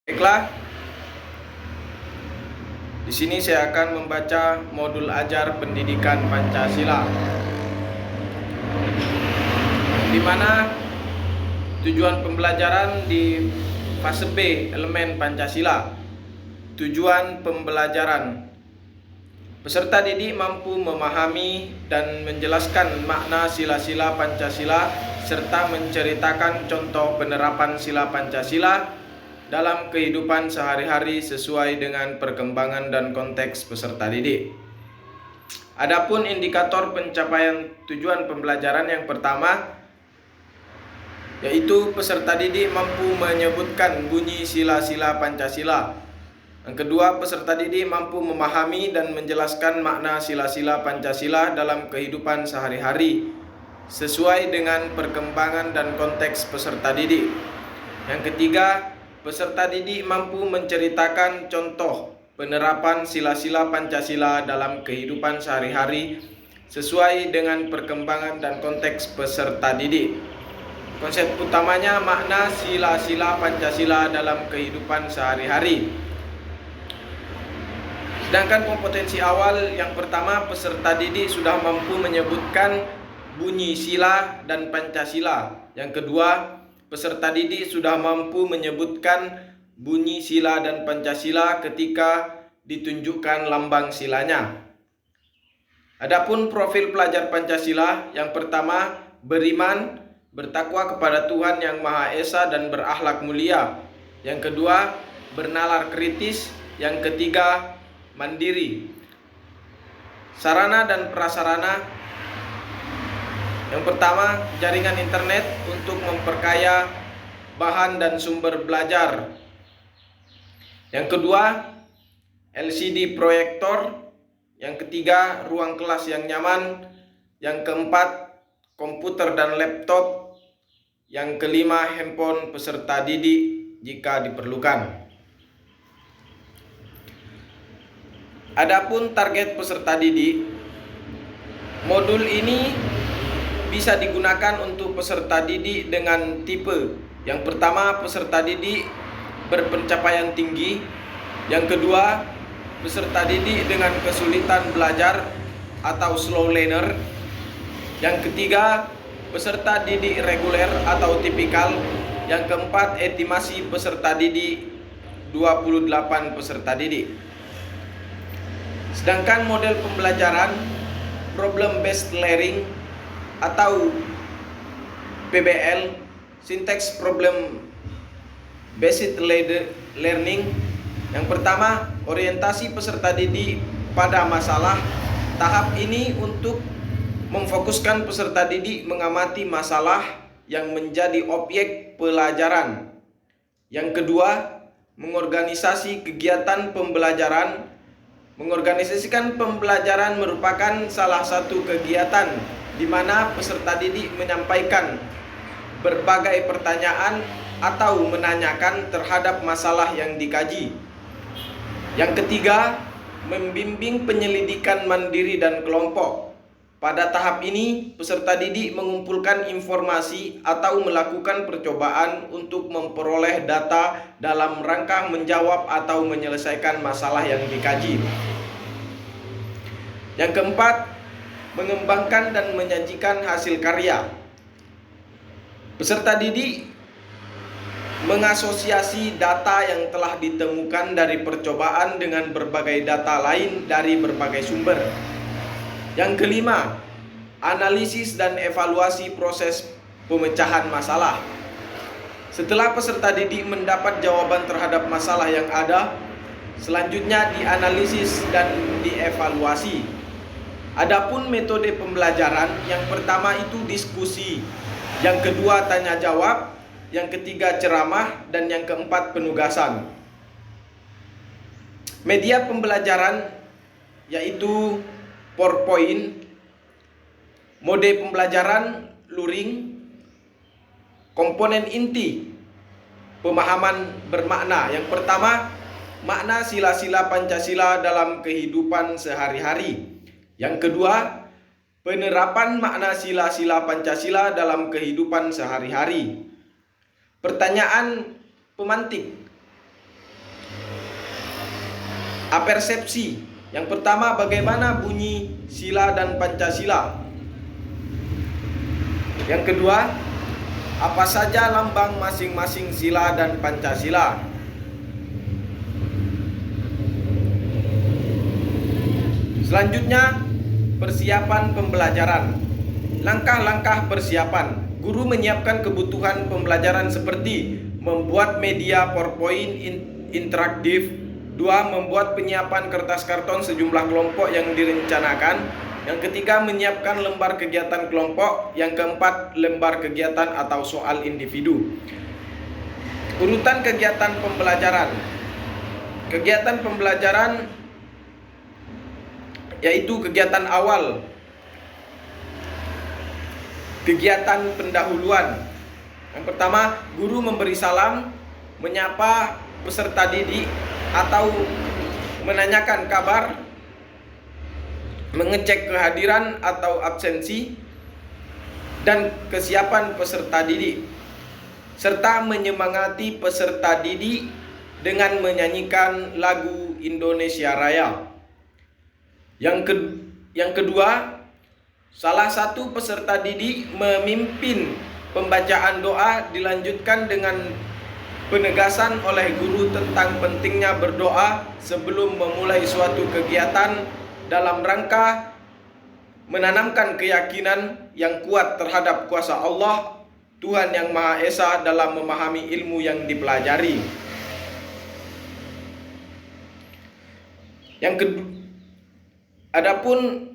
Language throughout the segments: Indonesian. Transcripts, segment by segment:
Baiklah, di sini saya akan membaca modul ajar pendidikan Pancasila, di mana tujuan pembelajaran di fase B elemen Pancasila. Tujuan pembelajaran: peserta didik mampu memahami dan menjelaskan makna sila-sila Pancasila serta menceritakan contoh penerapan sila Pancasila dalam kehidupan sehari-hari sesuai dengan perkembangan dan konteks peserta didik. Adapun indikator pencapaian tujuan pembelajaran yang pertama, yaitu peserta didik mampu menyebutkan bunyi sila-sila Pancasila. Yang kedua, peserta didik mampu memahami dan menjelaskan makna sila-sila Pancasila dalam kehidupan sehari-hari sesuai dengan perkembangan dan konteks peserta didik. Yang ketiga, peserta didik mampu menceritakan contoh penerapan sila-sila Pancasila dalam kehidupan sehari-hari sesuai dengan perkembangan dan konteks peserta didik. Konsep utamanya makna sila-sila Pancasila dalam kehidupan sehari-hari. Sedangkan kompetensi awal yang pertama, peserta didik sudah mampu menyebutkan bunyi sila dan Pancasila. Yang kedua, peserta didik sudah mampu menyebutkan bunyi sila dan Pancasila ketika ditunjukkan lambang silanya. Adapun profil pelajar Pancasila, yang pertama, beriman, bertakwa kepada Tuhan Yang Maha Esa dan berakhlak mulia. Yang kedua, bernalar kritis. Yang ketiga, mandiri. Sarana dan prasarana: yang pertama, jaringan internet untuk memperkaya bahan dan sumber belajar. Yang kedua, LCD proyektor. Yang ketiga, ruang kelas yang nyaman. Yang keempat, komputer dan laptop. Yang kelima, handphone peserta didik jika diperlukan. Adapun target peserta didik, modul ini bisa digunakan untuk peserta didik dengan tipe: yang pertama, peserta didik berpencapaian tinggi. Yang kedua, peserta didik dengan kesulitan belajar atau slow learner. Yang ketiga, peserta didik reguler atau tipikal. Yang keempat, estimasi peserta didik 28 peserta didik. Sedangkan model pembelajaran problem based learning atau PBL, Syntax Problem Based Learning. Yang pertama, orientasi peserta didik pada masalah. Tahap ini untuk memfokuskan peserta didik mengamati masalah yang menjadi objek pelajaran. Yang kedua, mengorganisasi kegiatan pembelajaran. Mengorganisasikan pembelajaran merupakan salah satu kegiatan di mana peserta didik menyampaikan berbagai pertanyaan atau menanyakan terhadap masalah yang dikaji. Yang ketiga, membimbing penyelidikan mandiri dan kelompok. Pada tahap ini, peserta didik mengumpulkan informasi atau melakukan percobaan untuk memperoleh data dalam rangka menjawab atau menyelesaikan masalah yang dikaji. Yang keempat, mengembangkan dan menyajikan hasil karya. Peserta didik mengasosiasi data yang telah ditemukan dari percobaan dengan berbagai data lain dari berbagai sumber. Yang kelima, analisis dan evaluasi proses pemecahan masalah. Setelah peserta didik mendapat jawaban terhadap masalah yang ada, selanjutnya dianalisis dan dievaluasi. Adapun metode pembelajaran, yang pertama itu diskusi, yang kedua tanya jawab, yang ketiga ceramah, dan yang keempat penugasan. Media pembelajaran yaitu PowerPoint, mode pembelajaran luring, komponen inti pemahaman bermakna. Yang pertama, makna sila-sila Pancasila dalam kehidupan sehari-hari. Yang kedua, penerapan makna sila-sila Pancasila dalam kehidupan sehari-hari. Pertanyaan pemantik: Apersepsi. Yang pertama, bagaimana bunyi sila dan Pancasila. Yang kedua, apa saja lambang masing-masing sila dan Pancasila. Selanjutnya, persiapan pembelajaran. Langkah-langkah persiapan. Guru menyiapkan kebutuhan pembelajaran seperti membuat media PowerPoint interaktif. 2. Membuat penyiapan kertas karton sejumlah kelompok yang direncanakan. Yang ketiga, menyiapkan lembar kegiatan kelompok. Yang keempat, lembar kegiatan atau soal individu. Urutan kegiatan pembelajaran. Kegiatan pembelajaran yaitu kegiatan awal, kegiatan pendahuluan. Yang pertama, guru memberi salam, menyapa peserta didik atau menanyakan kabar, mengecek kehadiran atau absensi dan kesiapan peserta didik, serta menyemangati peserta didik dengan menyanyikan lagu Indonesia Raya. Yang kedua, salah satu peserta didik memimpin pembacaan doa, dilanjutkan dengan penegasan oleh guru tentang pentingnya berdoa sebelum memulai suatu kegiatan dalam rangka menanamkan keyakinan yang kuat terhadap kuasa Allah, Tuhan yang Maha Esa dalam memahami ilmu yang dipelajari. Adapun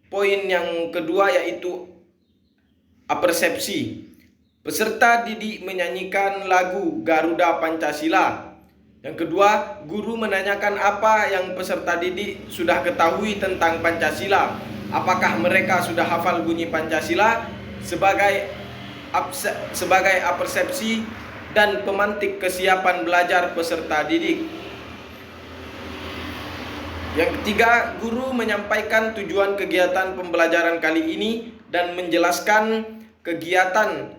poin yang kedua yaitu apersepsi. Peserta didik menyanyikan lagu Garuda Pancasila. Yang kedua, guru menanyakan apa yang peserta didik sudah ketahui tentang Pancasila. Apakah mereka sudah hafal bunyi Pancasila sebagai apersepsi dan pemantik kesiapan belajar peserta didik. Yang ketiga, guru menyampaikan tujuan kegiatan pembelajaran kali ini dan menjelaskan kegiatan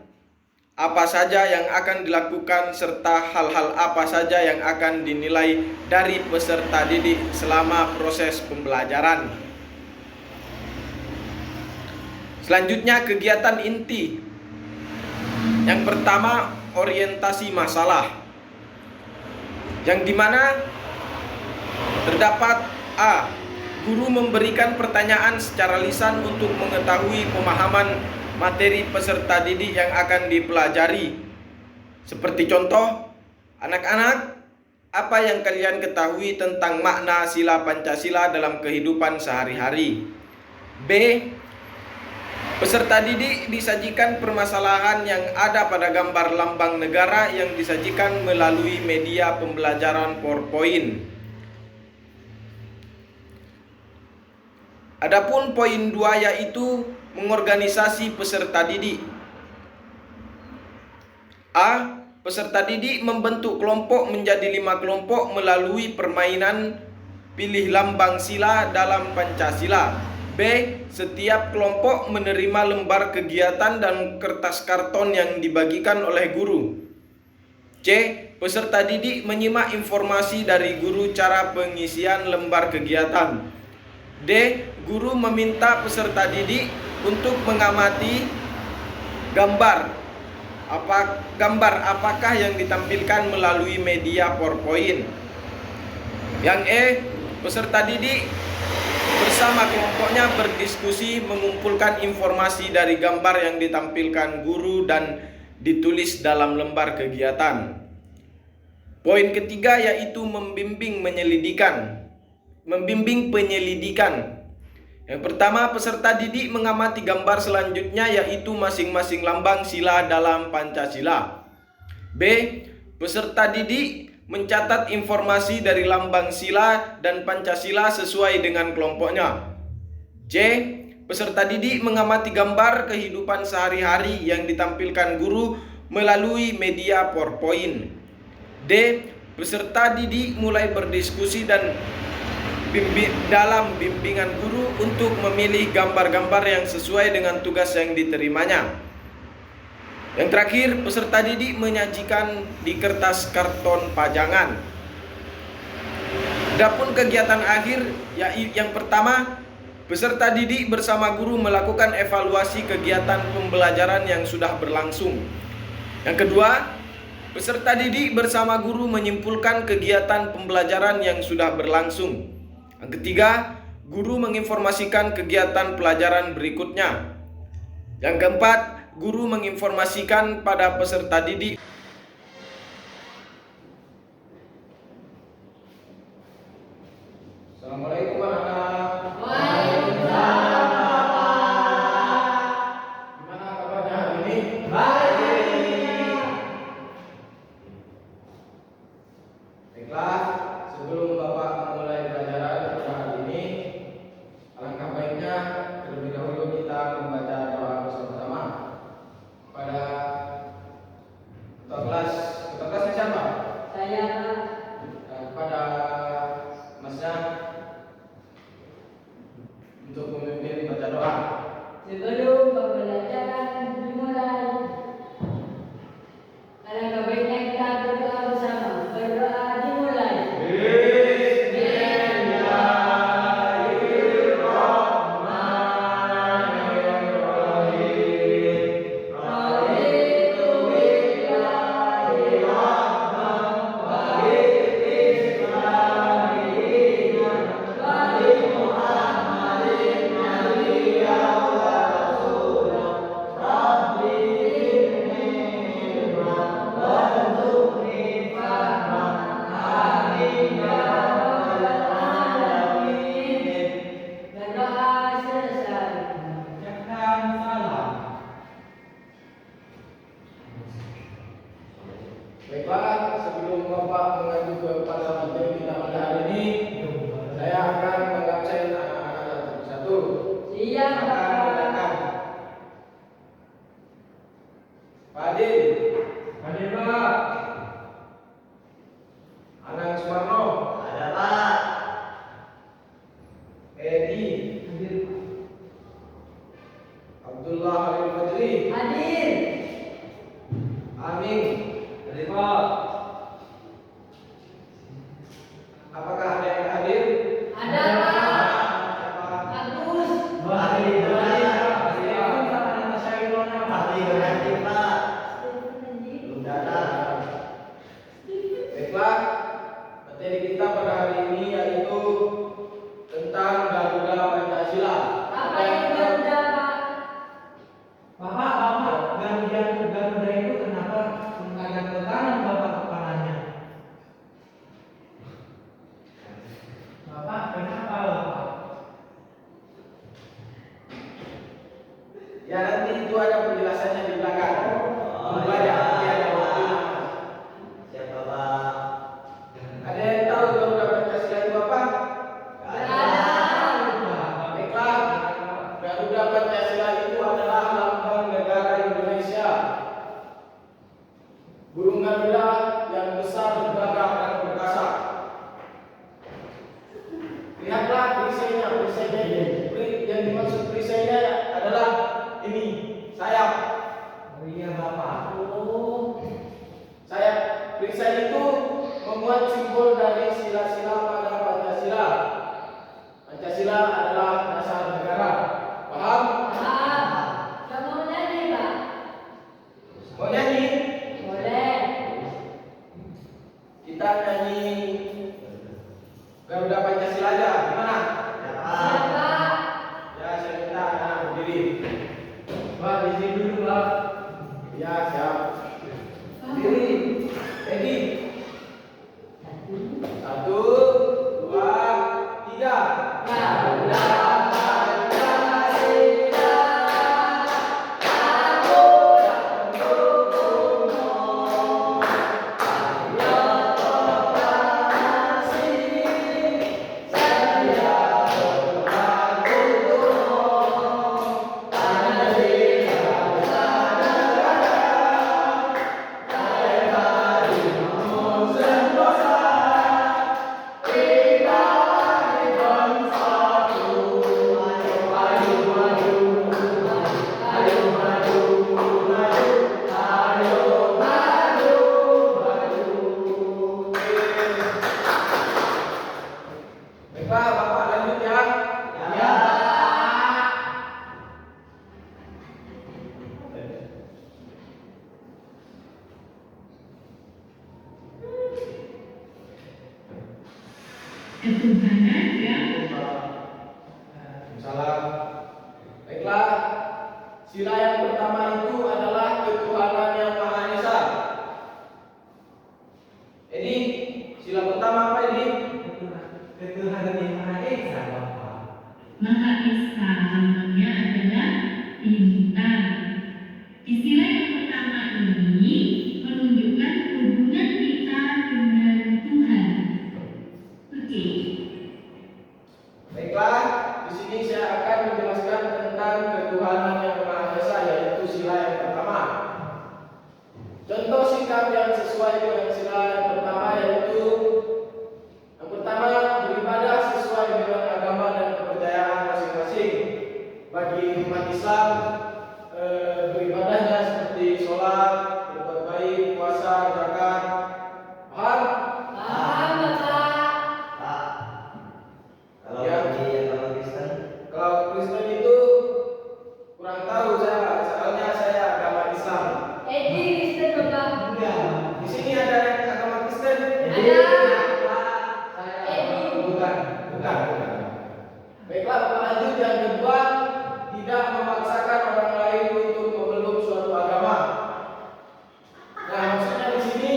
apa saja yang akan dilakukan serta hal-hal apa saja yang akan dinilai dari peserta didik selama proses pembelajaran. Selanjutnya, kegiatan inti. Yang pertama, orientasi masalah, yang dimana terdapat A. Guru memberikan pertanyaan secara lisan untuk mengetahui pemahaman materi peserta didik yang akan dipelajari. Seperti contoh, anak-anak, apa yang kalian ketahui tentang makna sila Pancasila dalam kehidupan sehari-hari? B. Peserta didik disajikan permasalahan yang ada pada gambar lambang negara yang disajikan melalui media pembelajaran PowerPoint. Adapun poin 2 yaitu mengorganisasi peserta didik. A. Peserta didik membentuk kelompok menjadi 5 kelompok melalui permainan pilih lambang sila dalam Pancasila. B. Setiap kelompok menerima lembar kegiatan dan kertas karton yang dibagikan oleh guru. C. Peserta didik menyimak informasi dari guru cara pengisian lembar kegiatan. D. Guru meminta peserta didik untuk mengamati gambar apakah yang ditampilkan melalui media PowerPoint. Yang E. Peserta didik bersama kelompoknya berdiskusi mengumpulkan informasi dari gambar yang ditampilkan guru dan ditulis dalam lembar kegiatan. Poin ketiga yaitu membimbing penyelidikan. Yang pertama, peserta didik mengamati gambar selanjutnya yaitu masing-masing lambang sila dalam Pancasila. B. Peserta didik mencatat informasi dari lambang sila dan Pancasila sesuai dengan kelompoknya. C. Peserta didik mengamati gambar kehidupan sehari-hari yang ditampilkan guru melalui media PowerPoint. D. Peserta didik mulai berdiskusi dan dalam bimbingan guru untuk memilih gambar-gambar yang sesuai dengan tugas yang diterimanya. Yang terakhir, peserta didik menyajikan di kertas karton pajangan. Adapun kegiatan akhir yang pertama, peserta didik bersama guru melakukan evaluasi kegiatan pembelajaran yang sudah berlangsung. Yang kedua, peserta didik bersama guru menyimpulkan kegiatan pembelajaran yang sudah berlangsung. Yang ketiga, guru menginformasikan kegiatan pelajaran berikutnya. Yang keempat, guru menginformasikan pada peserta didik. Assalamualaikum anak-anak. Waalaikumsalam, Bapak. Gimana kabarnya hari ini? Baik. Baiklah, sebelum Bapak memulai pelajaran pada hari ini, alangkah baiknya terlebih dahulu kita membaca doa bersama-sama pada ketua kelas. Ketua kelasnya siapa? Saya, Pak. Dan kepada masnya untuk memimpin baca doa. Sebelum pembelajaran dimulai, alangkah baiknya kita berdoa bersama. Berdoa dimulai. Berdoa selesai. Ucapkan salam. Baiklah, sebelum Bapak mengacu kepada materi kita pada hari ini, saya akan mengabsen anak-anak satu-satu. Siap, Maka Pak. silakan. Pak Adil, Hadir, Pak. Anang Sumarno, Ada, Pak. Edi, Abdullah Halil Fajri, Hadir. Amin. Hadir, Pak. Apakah ada yang hadir? Ada, Pak. Siapa? Agus. Hadir, Pak. Saya Ilona, Pak. Hadir, hadir, Pak. Belum datang. Baiklah, materi kita pada hari ini yaitu tentang Garuda Pancasila. Apa yang Garuda, Pak? Bapak, Garuda itu kenapa menghadap ke kanan Bapak kepalanya? Bapak, kenapa Bapak? Ya nanti itu ada penjelasannya di belakang. Oh, Tunggu iya. aja, nanti ada waktunya. Siapa, Pak? Ada yang tahu Garuda Pancasila itu apa? Ada. Baiklah, Garuda Pancasila itu adalah lambang negara Indonesia. Burung Garuda yang besar, gagah dan perkasa. Lihatlah perisainya, yang dimaksud perisainya adalah ini, sayap. Oh iya Bapak. Oh. Sayap perisai itu memuat simbol dari sila-sila pada Pancasila. Pancasila adalah dasar negara. Paham? Pak. Nggak mau nyanyi, Pak? Mau nyanyi? Boleh. Kita nyanyi Garuda Pancasila aja. Gimana? Siapa? Siap, Pak. Ya, saya minta anak berdiri. Pak, di sini dulu Pak. Ya, siap. Berdiri. Ready? Satu, dua, tiga. Garuda Pancasila, ketuhanan yang Salam. Baiklah, sila yang pertama itu adalah ketuhanan yang Maha Esa. Jadi, sila pertama apa ini? Ketuhanan yang Maha Esa, Bapak. Maha Esa lambangnya adalah bintang. Istilah yang pertama ini menunjukkan hubungan kita dengan Tuhan. Oke. Baiklah, di sini saya akan menjelaskan tentang ketuhanan yang Maha Esa, yaitu sila yang pertama. Contoh sikap yang sesuai dengan sila yang pertama yaitu yang pertama, beribadah sesuai dengan agama dan kepercayaan masing-masing. Bagi umat Islam, beribadahnya seperti sholat, berbuat baik, puasa, zakat. Paham? Paham, Bapak. Pak. Kalau Ya. bagi agama Kristen, Kalau Kristen itu kurang tahu saya, soalnya saya agama Islam. Edi Kristen, Bapak. Enggak. Di sini ada agama Kristen? Ada. Bukan. Baiklah, Bapak lanjut. Yang kedua, tidak memaksakan orang lain untuk memeluk suatu agama. Nah, maksudnya di sini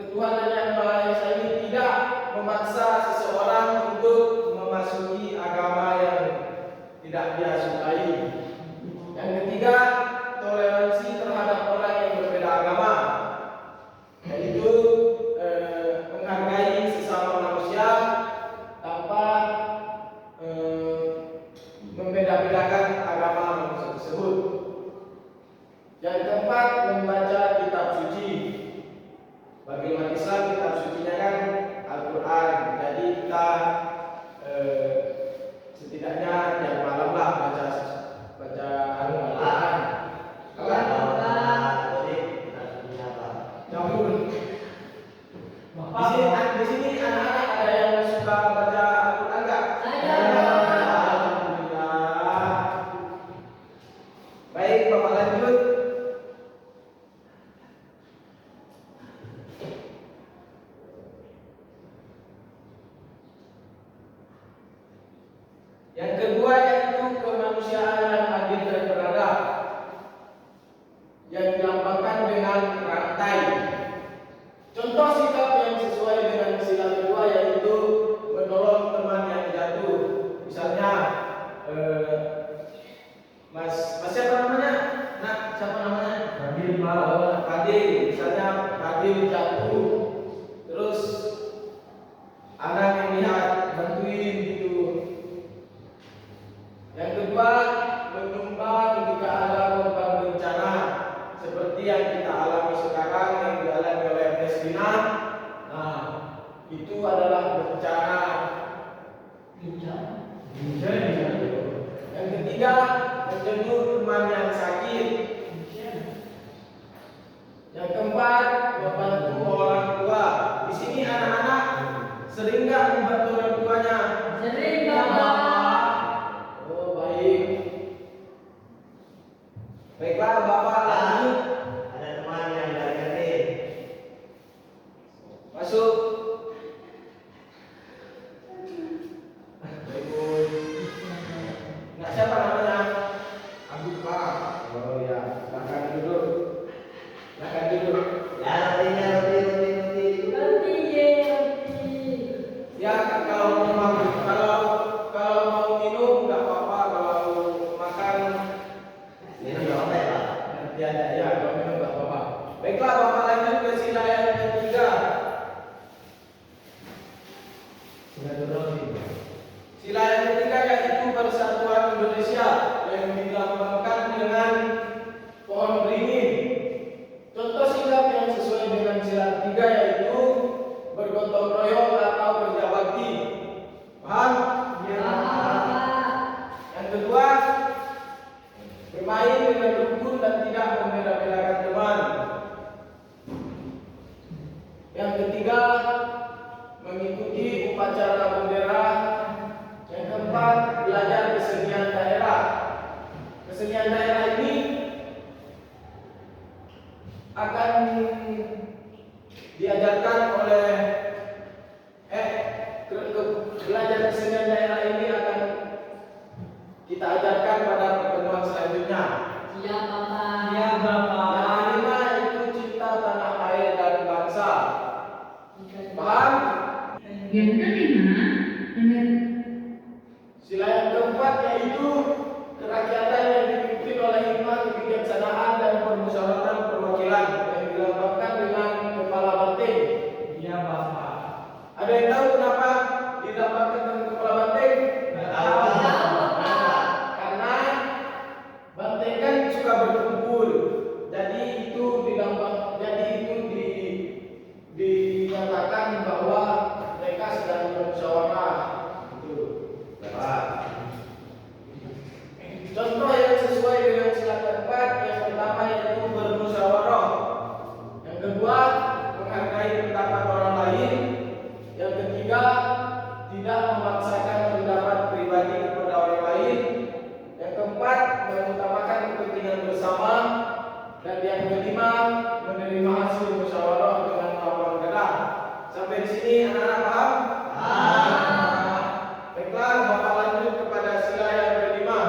ketuhanan yang Maha Esa ini tidak memaksa seseorang untuk memasuki agama yang tidak dia sukai. Yang ketiga, toleransi terhadap orang yang berbeda agama, yaitu menghargai sesama manusia tanpa membeda-bedakan agama manusia tersebut. Yang keempat, membaca kitab suci. Bagi umat Islam, kitab sucinya kan Al-Quran. Jadi kita setidaknya tiap malam lah baca Al-Quran. kalau Kalau Katolik, kita punya apa? Jabur. Bapak. Di sini anak-anak ada yang suka baca Al-Quran enggak? Ada. Alhamdulillah. Baik, Bapak lanjut. Yang kedua yaitu kemanusiaan yang adil dan beradab, yang dilambangkan dengan rantai. Contoh sikap yang sesuai dengan sila kedua yaitu menolong teman yang jatuh. Misalnya, Mas siapa namanya? Nak, siapa namanya? Fadil, Pak. Oh, Fadil. Misalnya Fadil jatuh, terus anak yang lihat bantuin gitu. Yang kedua, menyumbang jika ada korban bencana seperti yang kita alami sekarang yang dialami oleh Palestina. Nah, itu adalah bencana. Yang ketiga, menjenguk teman yang sakit. Yang keempat, membantu orang tua. Di sini anak-anak sering nggak membantu orang tuanya? Sering, Bapak. Oh, baik. Baiklah, Bapak lanjut. Ada teman yang dari kantin. Masuk. Nah, siapa namanya? Abdul Pak. Oh ya, silakan duduk. Silakan duduk. Ya, rotinya roti. Roti, ye, roti. Ya, kalau mau minum nggak apa-apa, kalau makan Ini apa ya, Pak? nanti ada ya, kalau minum nggak apa-apa. Baiklah, Bapak lanjut ke sila yang ketiga. Sila yang ketiga yaitu Persatuan Indonesia yang dilambangkan dengan pohon beringin. Contoh sikap yang sesuai dengan sila ketiga yaitu bergotong royong atau kerja bakti. Paham? Bapak. Yang kedua, bermain dengan rukun dan tidak membeda-bedakan teman. Yang ketiga, mengikuti upacara bendera. Yang keempat, belajar kesenian daerah. Kesenian daerah ini akan diajarkan oleh belajar kesenian daerah ini akan kita ajarkan pada pertemuan selanjutnya. Iya, Bapak. Iya, Bapak. Yang kelima itu cinta tanah air dan bangsa. Paham? Yang kelima, Sila yang keempat yaitu kerakyatan yang dipimpin oleh hikmah kebijaksanaan dan permusyawaratan perwakilan yang dilambangkan dengan kepala banteng. Iya, Bapak. Ada yang tahu kenapa dilambangkan dengan kepala banteng? Karena banteng kan suka berkumpul. Jadi itu dinyatakan bahwa mereka sedang bermusyawarah. Gitu. Contoh yang sesuai dengan sila keempat, yang pertama yaitu bermusyawarah. Yang kedua, menghargai pendapat orang lain. Yang ketiga, tidak memaksakan pendapat pribadi kepada orang lain. Yang keempat, mengutamakan kepentingan bersama. Dan yang kelima, menerima hasil musyawarah dengan lapang dada. Sampai di sini anak-anak paham? Baiklah, Bapak lanjut kepada sila yang kelima,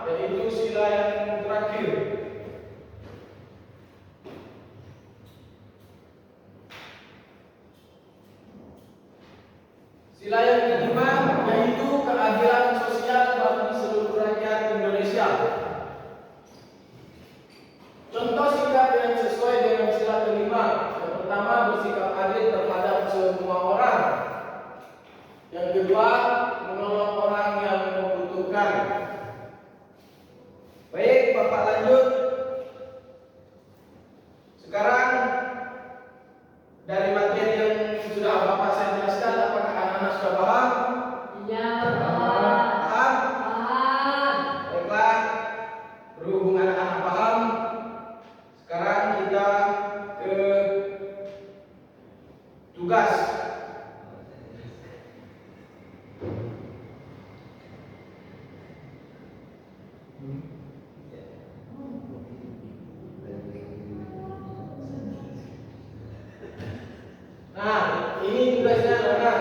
yaitu sila yang terakhir. Sila yang kelima yaitu keadilan sosial bagi seluruh rakyat Indonesia. Contoh sikap yang sesuai dengan sila kelima. Yang pertama, bersikap adil terhadap semua orang. Yang kedua, menolong orang yang membutuhkan. Baik, Bapak lanjut. Sekarang dari materi yang sudah Bapak saya jelaskan, apakah anak-anak sudah paham? Iya, Bapak. Paham? Paham. Baiklah, berhubung anak-anak paham, sekarang kita ke tugas. Nah, ini tugasnya anak-anak.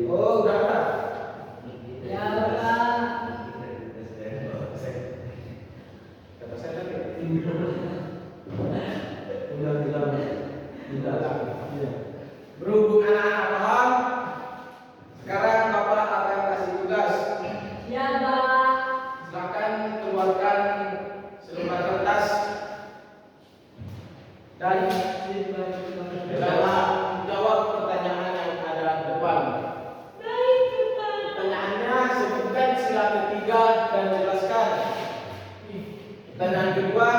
Oh, udah ada. Iya, Bapak. Kata saya tadi. Iya. Berhubung anak-anak paham, sekarang Bapak akan kasih tugas. Iya, Pak. Silakan keluarkan selembar kertas dan jawab pertanyaan yang ada di depan. baik Bapak. Pertanyaannya, sebutkan sila ketiga dan jelaskan. Pertanyaan kedua,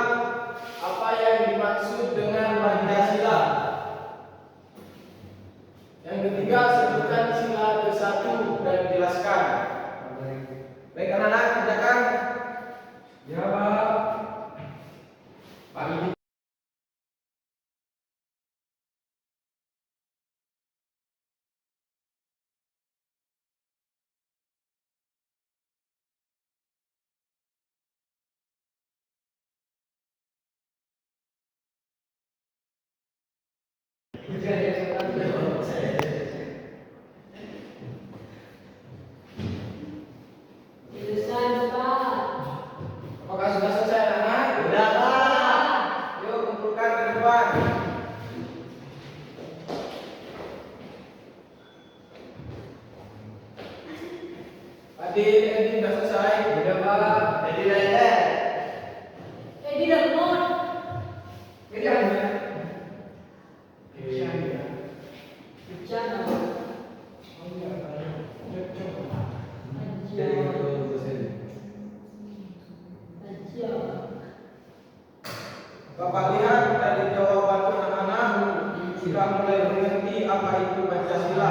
apa yang dimaksud dengan Pancasila? Yang ketiga, sebutkan sila ke-1 dan jelaskan. Baik anak-anak, kerjakan. Ya, Pak. Pagi. Selesai, Bapak. Apakah sudah selesai anak-anak? Sudah, Pak. Yuk kumpulkan ke depan. Adil, Edi sudah selesai. Sudah Pak. Jadi lele. Di dapur. Ini aja. Jangan. Aja. Bapak lihat dari jawaban anak-anak sudah mulai mengerti apa itu Pancasila.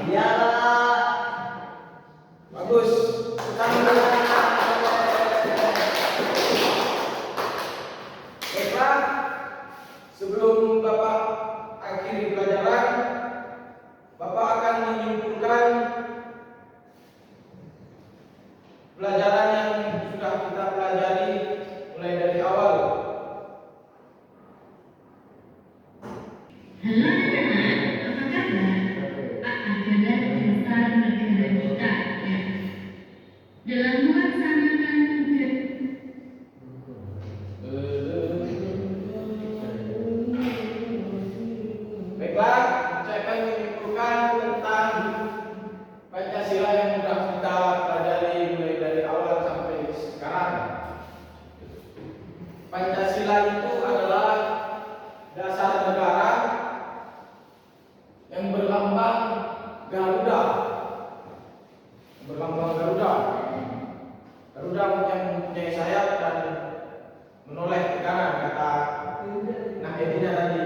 Iya, Pak. Bagus. Sekarang baiklah, sebelum Bapak akhiri pelajaran, Bapak akan menyimpulkan pelajaran yang sudah kita pelajari mulai dari awal Pancasila itu adalah dasar negara yang berlambang Garuda. Berlambang Garuda. Garuda yang mempunyai sayap dan menoleh ke kanan, kata Nak Edina tadi.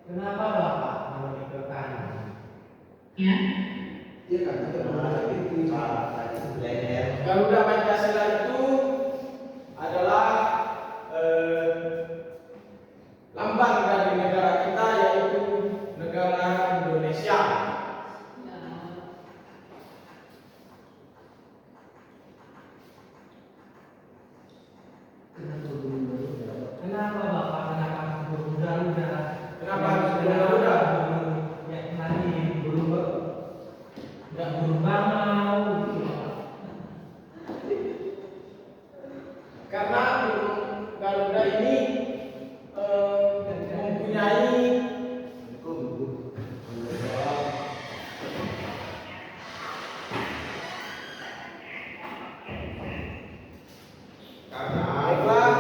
Kenapa Bapak menoleh ke kanan? Ya. Iya kan, itu Garuda Pancasila itu adalah lambang dari negara kita, yaitu negara Indonesia. Kenapa Bapak? Kenapa burung Garuda? Kenapa harus burung Garuda? Yang tadi burung nggak burung bangau gitu. Karena burung Garuda ini mempunyai baiklah,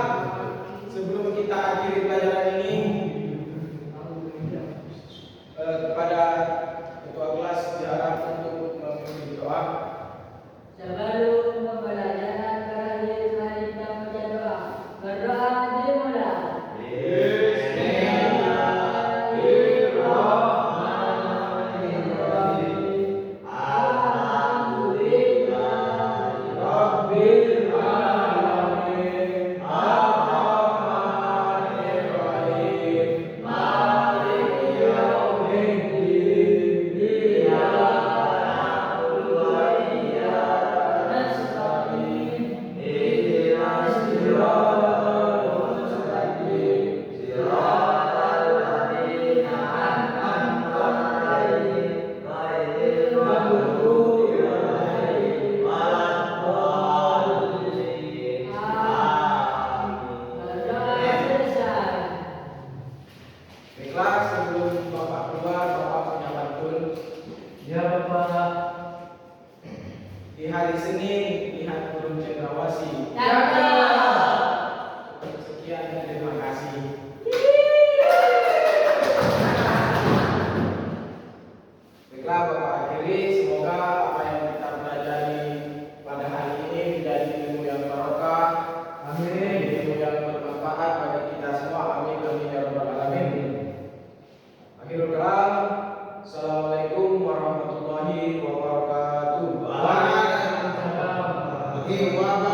sebelum kita akhiri pelajaran ini, kepada ketua kelas diharap untuk memimpin doa. Sebelum pembelajaran terakhir, mari kita baca doa. Berdoa dimulai. Berdoa selesai. Baiklah, sebelum Bapak keluar, Bapak punya pantun. Ya Bapak. Di hari Senin lihat burung cendrawasih. Sekian dan terima kasih. Baiklah, Bapak akhiri. Semoga apa yang kita pelajari pada hari ini menjadi ilmu yang barokah. Amin. Ilmu yang bermanfaat bagi kita semua. Amin. Amin ya rabbal alamin. Akhirul kalam. Assalamualaikum warahmatullahi wabarakatuh. Waalaikumsalam. Waalaikumsalam.